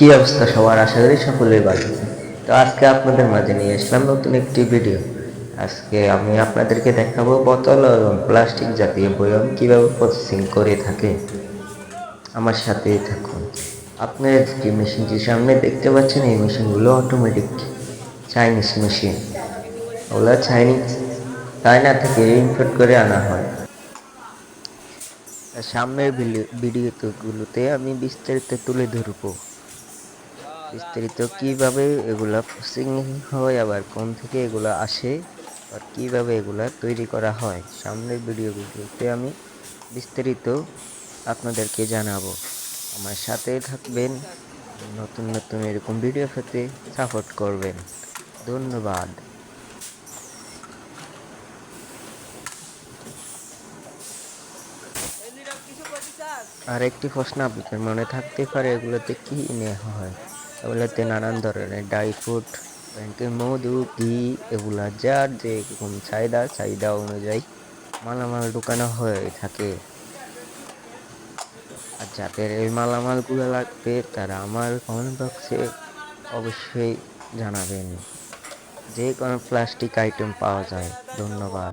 কি অবস্থা সবার, আশা করি সকলেই ভালো আছেন। তো আজকে আপনাদের মাঝে নিয়ে আসলাম নতুন একটি ভিডিও। আজকে আমি আপনাদেরকে দেখাবো বোতল এবং প্লাস্টিক জাতীয় বয়ম কিভাবে প্রসেসিং করে থাকে। আমার সাথেই থাকুন। আপনার যে মেশিনটি সামনে দেখতে পাচ্ছেন, এই মেশিনগুলো অটোমেটিক চাইনিজ মেশিন। ওগুলো চায়না থেকে ইম্পোর্ট করে আনা হয়। সামনের ভিডিওগুলোতে আমি বিস্তারিত তুলে ধরবো, বিস্তারিত কিভাবে এগুলা প্রসেসিং হয়, আবার কোন থেকে এগুলা আসে, আর কিভাবে এগুলা তৈরি করা হয়। সামনের ভিডিওগুলোতে আমি বিস্তারিত আপনাদেরকে জানাবো। আমার সাথে থাকবেন, নতুন নতুন এরকম ভিডিও পেতে সাপোর্ট করবেন। ধন্যবাদ। আর একটি প্রশ্ন আপনাদের মনে থাকতে পারে, এগুলোতে কি নেওয়া হয়? এগুলোতে নানান ধরনের ড্রাই ফ্রুট, মধু, ঘি, এগুলা যার যেরকম চাহিদা অনুযায়ী মালামাল ঢুকানো হয়ে থাকে। আর যাদের এই মালামাল গুলো লাগবে তারা আমার কমেন্ট বক্সে অবশ্যই জানাবেন। যে কোনো প্লাস্টিক আইটেম পাওয়া যায়। ধন্যবাদ।